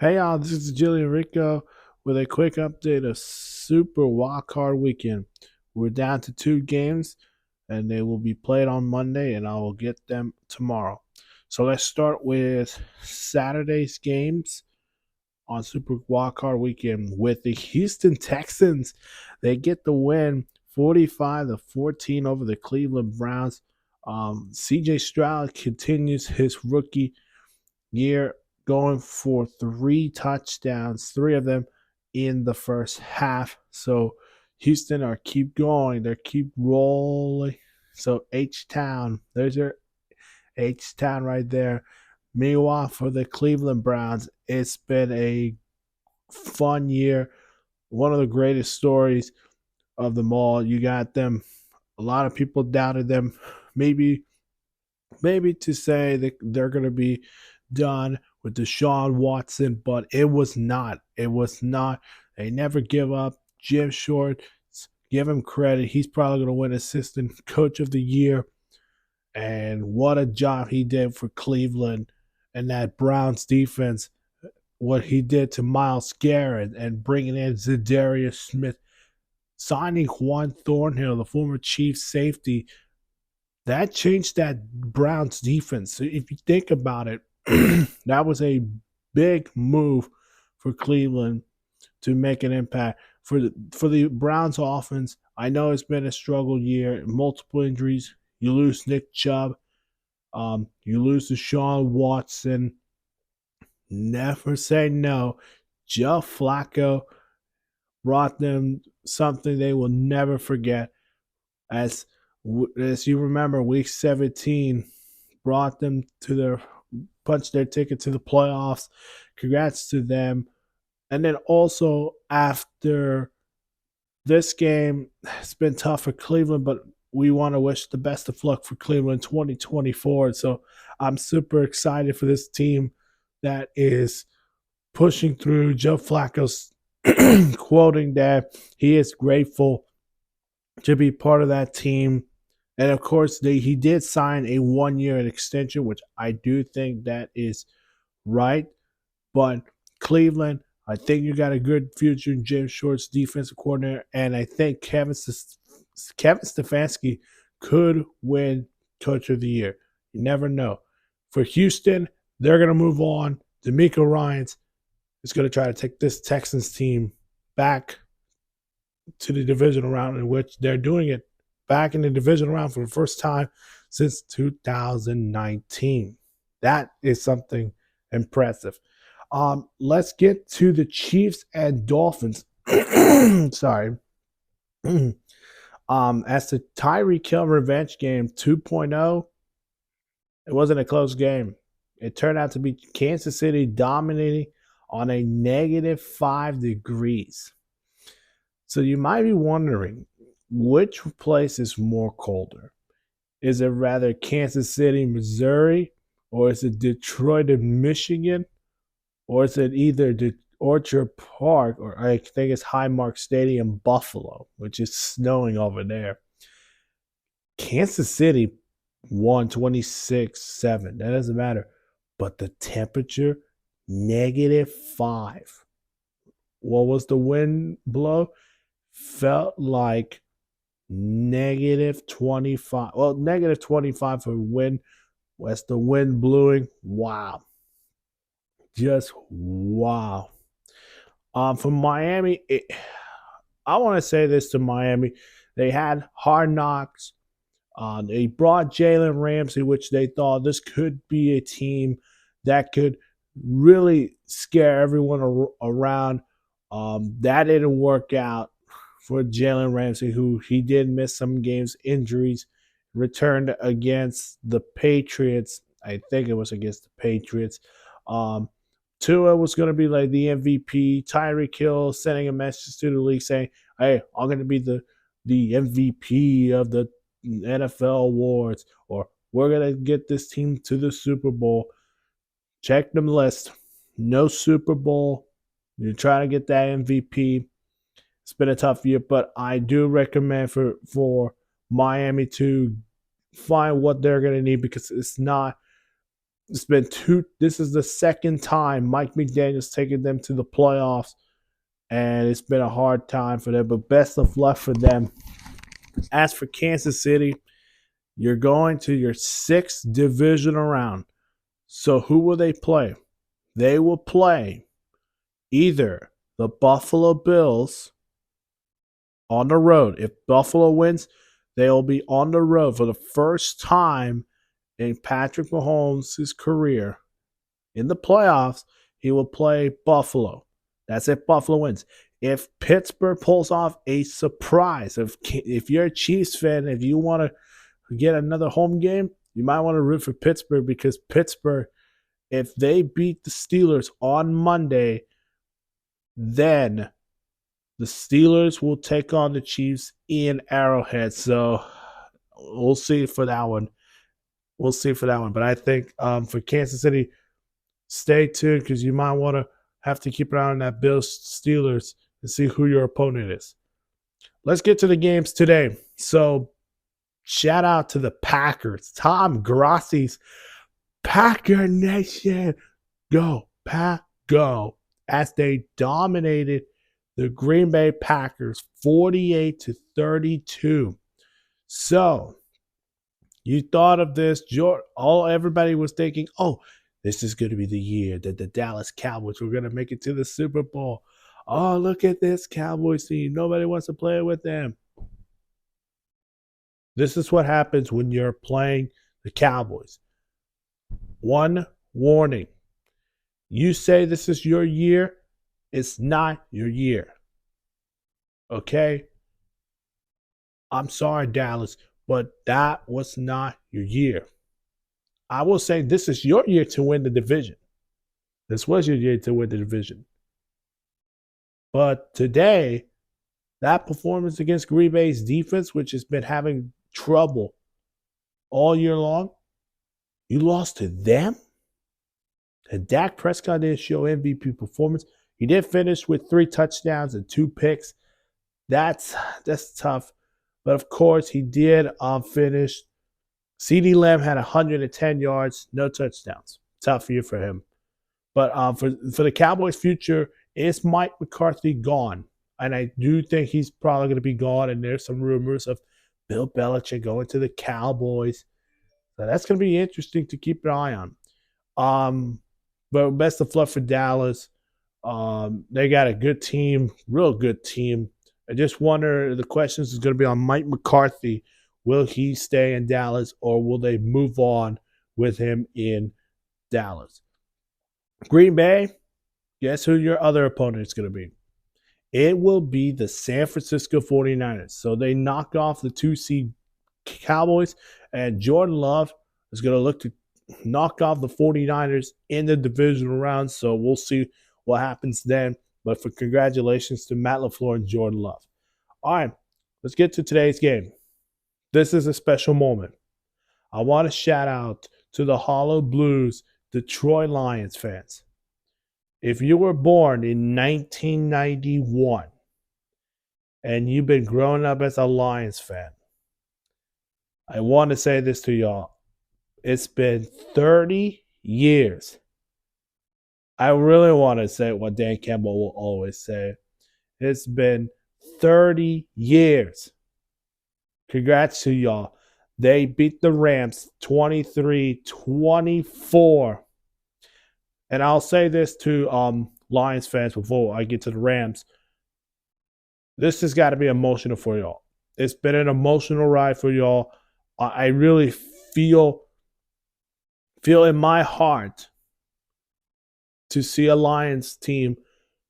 Hey y'all, this is Jillian Rico with a quick update of Super Wildcard Weekend. We're down to two games and they will be played on Monday and I will get them tomorrow. So let's start with Saturday's games on Super Wildcard Weekend with the Houston Texans. They get the win 45-14 over the Cleveland Browns. CJ Stroud continues his rookie year going for three touchdowns, three of them in the first half. So Houston are keep going. They keep rolling. So H-Town, there's your H-Town right there. Meanwhile, for the Cleveland Browns, it's been a fun year. One of the greatest stories of them all. You got them. A lot of people doubted them. Maybe to say that they're going to be done with Deshaun Watson, but it was not. It was not. They never give up. Jim Short, give him credit. He's probably going to win Assistant Coach of the Year. And what a job he did for Cleveland and that Browns defense. What he did to Myles Garrett and bringing in Zadarius Smith, signing Juan Thornhill, the former Chiefs safety, that changed that Browns defense. So if you think about it, that was a big move for Cleveland to make an impact for the Browns offense. I know it's been a struggle year, multiple injuries. You lose Nick Chubb, you lose Deshaun Watson. Never say no. Joe Flacco brought them something they will never forget. As you remember, Week 17 brought them to their punched their ticket to the playoffs. Congrats to them. And then also after this game, it's been tough for Cleveland, but we want to wish the best of luck for Cleveland 2024. So I'm super excited for this team that is pushing through. Joe Flacco's quoting that he is grateful to be part of that team. And of course, he did sign a 1 year extension, which I do think that is right. But Cleveland, I think you got a good future in Jim Short's defensive coordinator, and I think Kevin Stefanski could win Coach of the Year. You never know. For Houston, they're going to move on. D'Amico Ryans is going to try to take this Texans team back to the divisional round, in which they're doing it back in the divisional round for the first time since 2019. That is something impressive. Let's get to the Chiefs and Dolphins. Sorry. As the Tyreek Hill revenge game 2.0, it wasn't a close game. It turned out to be Kansas City dominating on a -5 degrees. So you might be wondering, which place is more colder? Is it rather Kansas City, Missouri, or is it Detroit and Michigan, or is it either Orchard Park, or I think it's Highmark Stadium, Buffalo, which is snowing over there? Kansas City won 26-7. That doesn't matter. But the temperature, -5. What was the wind blow? Felt like -25. Well, -25 for wind. West the wind blowing. Wow. Just wow. For Miami, I want to say this to Miami. They had hard knocks. They brought Jalen Ramsey, which they thought this could be a team that could really scare everyone around. That didn't work out for Jalen Ramsey, who he did miss some games, injuries, returned against the Patriots. I think it was against the Patriots. Tua was going to be like the MVP. Tyreek Hill sending a message to the league saying, "Hey, I'm going to be the MVP of the NFL awards, or we're going to get this team to the Super Bowl." Check them list. No Super Bowl. You're trying to get that MVP. It's been a tough year, but I do recommend for Miami to find what they're going to need, because it's not It's been two. This is the second time Mike McDaniel's taken them to the playoffs, and it's been a hard time for them. But best of luck for them. As for Kansas City, you're going to your sixth divisional round. So who will they play? They will play either the Buffalo Bills on the road. If Buffalo wins, they'll be on the road for the first time in Patrick Mahomes' career. In the playoffs, he will play Buffalo. That's if Buffalo wins. If Pittsburgh pulls off a surprise, if you're a Chiefs fan, if you want to get another home game, you might want to root for Pittsburgh because Pittsburgh, if they beat the Steelers on Monday, then the Steelers will take on the Chiefs in Arrowhead. So we'll see for that one. We'll see for that one. But I think for Kansas City, stay tuned because you might want to have to keep an eye on that Bills Steelers and see who your opponent is. Let's get to the games today. So shout out to the Packers. Tom Grassi's Packer Nation. Go, Pack, go. As they dominated the Green Bay Packers 48-32. So you thought of this, everybody was thinking, oh, this is going to be the year that the Dallas Cowboys were going to make it to the Super Bowl. Oh, look at this Cowboys team. Nobody wants to play with them. This is what happens when you're playing the Cowboys. One warning. You say this is your year, it's not your year. Okay? I'm sorry, Dallas, but that was not your year. I will say this is your year to win the division. This was your year to win the division. But today, that performance against Green Bay's defense, which has been having trouble all year long, you lost to them? And Dak Prescott didn't show MVP performance. He did finish with 3 touchdowns and 2 picks. That's tough. But of course, he did finish. CeeDee Lamb had 110 yards, no touchdowns. Tough year for him. But for the Cowboys' future, is Mike McCarthy gone? And I do think he's probably going to be gone. And there's some rumors of Bill Belichick going to the Cowboys. So that's going to be interesting to keep an eye on. But best of luck for Dallas. They got a good team, real good team. I just wonder, the questions is going to be on Mike McCarthy. Will he stay in Dallas or will they move on with him in Dallas? Green Bay, guess who your other opponent is going to be? It will be the San Francisco 49ers. So they knock off the 2-seed Cowboys, and Jordan Love is going to look to knock off the 49ers in the divisional round. So we'll see what happens then. But for congratulations to Matt LaFleur and Jordan Love. All right, let's get to today's game. This is a special moment. I want to shout out to the Hollow Blues Detroit Lions fans. If you were born in 1991 and you've been growing up as a Lions fan, I want to say this to y'all. It's been 30 years. I really want to say what Dan Campbell will always say. It's been 30 years. Congrats to y'all. They beat the Rams 23-24. And I'll say this to Lions fans before I get to the Rams. This has got to be emotional for y'all. It's been an emotional ride for y'all. I really feel in my heart to see a Lions team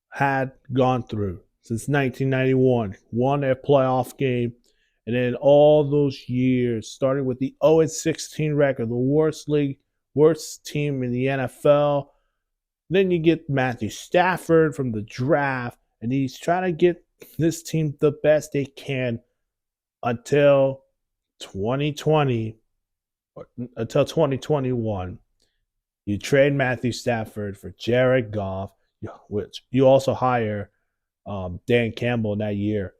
had gone through since 1991, won a playoff game, and then all those years, starting with the 0-16 record, the worst team in the NFL. Then you get Matthew Stafford from the draft, and he's trying to get this team the best they can until 2020 or until 2021. You trade Matthew Stafford for Jared Goff, which you also hire Dan Campbell in that year.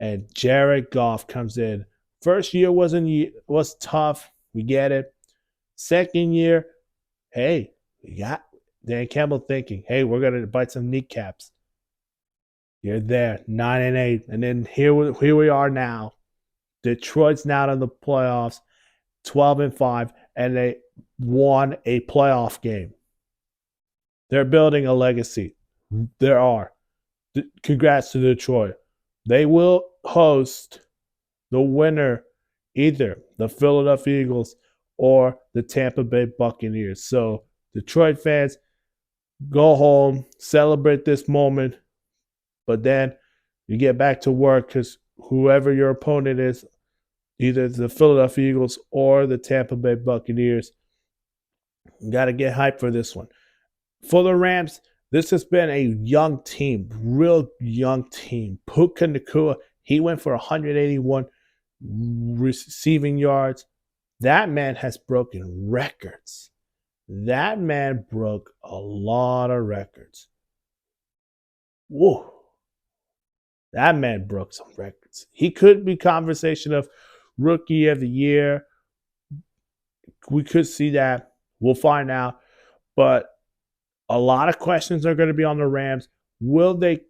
And Jared Goff comes in. First year was tough. We get it. Second year, hey, you got Dan Campbell thinking, hey, we're gonna bite some kneecaps. You're there, 9-8, and then here we are now. Detroit's now in the playoffs, 12-5, and they won a playoff game. They're building a legacy. There are. Congrats to Detroit. They will host the winner, either the Philadelphia Eagles or the Tampa Bay Buccaneers. So, Detroit fans, go home, celebrate this moment, but then you get back to work because whoever your opponent is, either the Philadelphia Eagles or the Tampa Bay Buccaneers, you got to get hyped for this one. For the Rams, this has been a young team, real young team. Puka Nacua, he went for 181 receiving yards. That man has broken records. That man broke a lot of records. Whoa. That man broke some records. He could be conversation of rookie of the year. We could see that. We'll find out. But a lot of questions are going to be on the Rams. Will they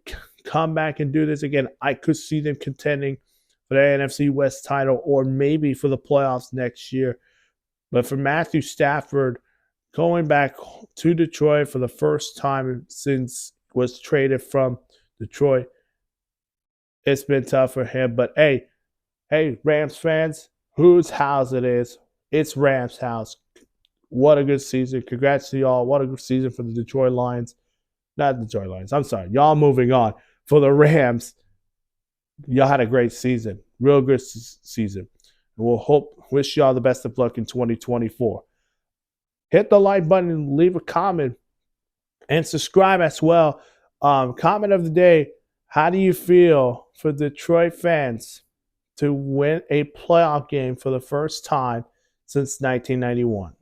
come back and do this again? I could see them contending for the NFC West title or maybe for the playoffs next year. But for Matthew Stafford, going back to Detroit for the first time since was traded from Detroit, it's been tough for him. But hey, Rams fans, whose house it is, it's Rams' house. What a good season. Congrats to y'all. What a good season for the Detroit Lions. Not Detroit Lions. I'm sorry. Y'all moving on. For the Rams, y'all had a great season. Real good season. And we'll wish y'all the best of luck in 2024. Hit the like button and leave a comment. And subscribe as well. Comment of the day. How do you feel for Detroit fans to win a playoff game for the first time since 1991?